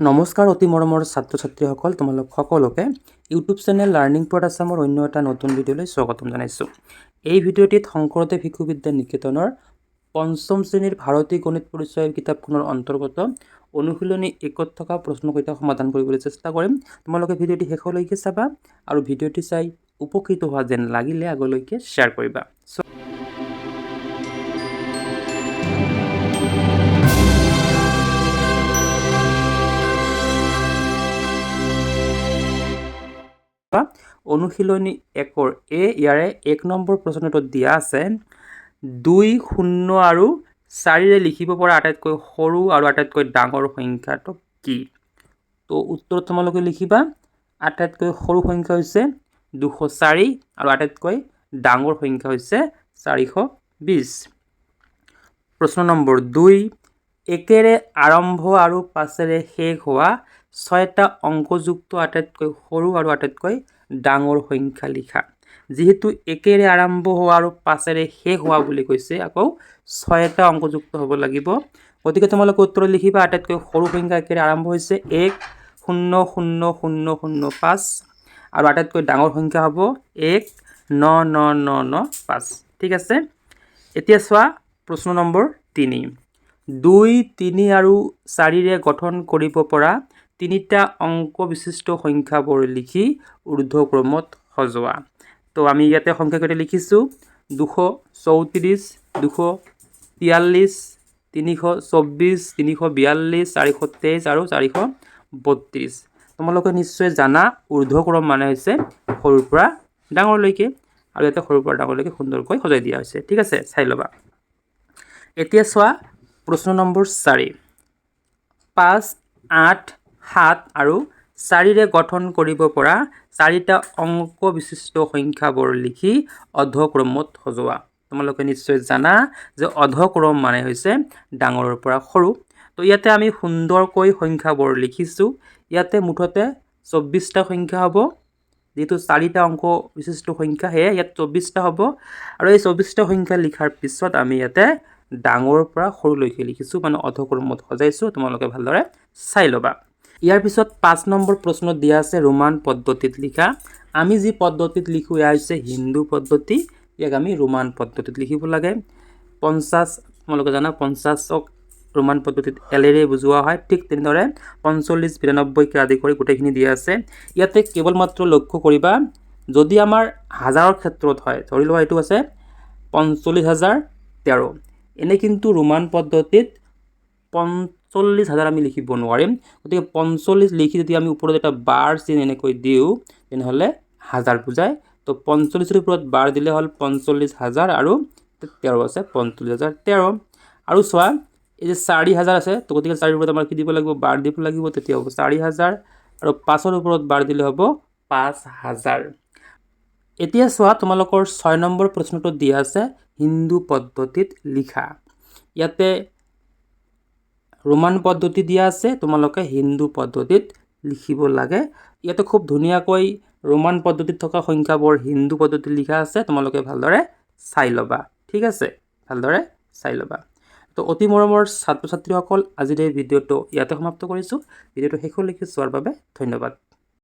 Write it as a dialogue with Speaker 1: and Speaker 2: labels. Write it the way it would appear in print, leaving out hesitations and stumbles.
Speaker 1: নমস্কাৰ অতি মৰমৰ ছাত্ৰ ছাত্ৰীসকল, তোমালোক সকলোকে ইউটিউব চেনেল লাৰ্ণিং পড আছামৰ অন্য এটা নতুন ভিডিঅ'লৈ স্বাগতম জনাইছোঁ। এই ভিডিঅ'টিত শংকৰদেৱ শিশু বিদ্যা নিকেতনৰ পঞ্চম শ্ৰেণীৰ ভাৰতীয় গণিত পৰিচয় কিতাপখনৰ অন্তৰ্গত অনুশীলনী 1ত থকা প্ৰশ্নকেইটা সমাধান কৰিবলৈ চেষ্টা কৰিম। তোমালোকে ভিডিঅ'টি শেষলৈকে চাবা আৰু ভিডিঅ'টি চাই উপকৃত হোৱা যেন লাগিলে আগলৈকে শ্বেয়াৰ কৰিবা। অনুশীলনী 1ৰ ইয়াৰে 1 নম্বৰ প্ৰশ্নটোত দিয়া আছে 2, 0 আৰু 4ৰে লিখিব পৰা আটাইতকৈ সৰু আৰু আটাইতকৈ ডাঙৰ সংখ্যাটো কি? তো উত্তৰত তোমালোকে লিখিবা আটাইতকৈ সৰু সংখ্যা হৈছে 204 আৰু আটাইতকৈ ডাঙৰ সংখ্যা হৈছে 420। প্ৰশ্ন নম্বৰ 2, 1ৰে আৰম্ভ আৰু 5ৰে শেষ হোৱা 6টা অংকযুক্ত আটাইতকৈ সৰু আৰু আটাইতকৈ ডাঙৰ সংখ্যা লিখা। যেহেতু 1ৰে আৰম্ভ হোৱা আৰু 5ৰে শেষ হোৱা বুলি কৈছে, আকৌ 6টা অংকযুক্ত হ'ব লাগিব। গতিকে তোমালোকে উত্তৰত লিখিবা আটাইতকৈ সৰু সংখ্যা 1ৰে আৰম্ভ হৈছে 1,00,005 আৰু আটাইতকৈ ডাঙৰ সংখ্যা হ'ব 1,99,995। ঠিক আছে। এতিয়া চোৱা প্ৰশ্ন নম্বৰ 3, 2, 3 আৰু 4ৰে গঠন কৰিব পৰা 3টা অংক বিশিষ্ট সংখ্যাবোৰ লিখি ঊৰ্ধ্বক্ৰমত সজোৱা। তো আমি ইয়াতে সংখ্যাকেইটা লিখিছোঁ 234, 243, 324, 342, 423 আৰু 432। তোমালোকে নিশ্চয় জানা ঊৰ্ধ্বক্ৰম মানে হৈছে সৰুৰ পৰা ডাঙৰলৈকে, আৰু ইয়াতে সৰুৰ পৰা ডাঙৰলৈকে সুন্দৰকৈ সজাই দিয়া হৈছে। ঠিক আছে, চাই ল'বা। এতিয়া চোৱা প্ৰশ্ন নম্বৰ 4, 5, 8, 7 আৰু 4ৰে গঠন কৰিব পৰা 4টা অংক বিশিষ্ট সংখ্যাবোৰ লিখি অধক্ৰমত সজোৱা। তোমালোকে নিশ্চয় জানা যে অধক্ৰম মানে হৈছে ডাঙৰৰ পৰা সৰু। তো ইয়াতে আমি সুন্দৰকৈ সংখ্যাবোৰ লিখিছোঁ। ইয়াতে মুঠতে 24টা সংখ্যা হ'ব। যেহেতু 4টা অংক বিশিষ্ট সংখ্যা, সেয়ে ইয়াত 24টা হ'ব। আৰু এই 24টা সংখ্যা লিখাৰ পিছত আমি ইয়াতে ডাঙৰৰ পৰা সৰুলৈকে লিখিছোঁ, মানে অধক্ৰমত সজাইছোঁ। তোমালোকে ভালদৰে চাই ল'বা। ইয়াৰ পিছত 5 নম্বৰ প্ৰশ্নত দিয়া আছে ৰোমান পদ্ধতিত লিখা। আমি যি পদ্ধতিত লিখোঁ এয়া হৈছে হিন্দু পদ্ধতি, ইয়াক আমি ৰোমান পদ্ধতিত লিখিব লাগে। 50 তোমালোকে জানা 50ক ৰোমান পদ্ধতিত এলেৰে বুজোৱা হয়। ঠিক তেনেদৰে 45, 92কে আদি কৰি গোটেইখিনি দিয়া আছে। ইয়াতে কেৱল মাত্ৰ লক্ষ্য কৰিবা, যদি আমাৰ হাজাৰৰ ক্ষেত্ৰত হয়, ধৰি লোৱা এইটো আছে 45,013, এনে কিন্তু ৰোমান পদ্ধতিত 45,000 আমি লিখিব নোৱাৰিম। গতিকে 45 লিখি যদি আমি ওপৰত এটা বাৰ চিন এনেকৈ দিওঁ, তেনেহ'লে হাজাৰ বুজায়। তো 45ৰ ওপৰত বাৰ দিলে হ'ল 45,000 আৰু 13 আছে 45,013। আৰু চোৱা এই যে 4,000 আছে, তো গতিকে 4ৰ ওপৰত আমাৰ কি দিব লাগিব? বাৰ দিব লাগিব। তেতিয়া হ'ব 4,000 আৰু 5ৰ ওপৰত বাৰ দিলে হ'ব 5,000। এতিয়া চোৱা তোমালোকৰ 6 নম্বৰ প্ৰশ্নটোত দিয়া আছে হিন্দু পদ্ধতিত লিখা। ইয়াতে ৰোমান পদ্ধতি দিয়া আছে, তোমালোকে হিন্দু পদ্ধতিত লিখিব লাগে। ইয়াতে খুব ধুনীয়াকৈ ৰোমান পদ্ধতিত থকা সংখ্যাবোৰ হিন্দু পদ্ধতিত লিখা আছে। তোমালোকে ভালদৰে চাই ল'বা। ঠিক আছে, ভালদৰে চাই ল'বা। তো অতি মৰমৰ ছাত্ৰ ছাত্ৰীসকল, আজিৰ এই ভিডিঅ'টো ইয়াতে সমাপ্ত কৰিছোঁ। ভিডিঅ'টো শেষলৈকে চোৱাৰ বাবে ধন্যবাদ।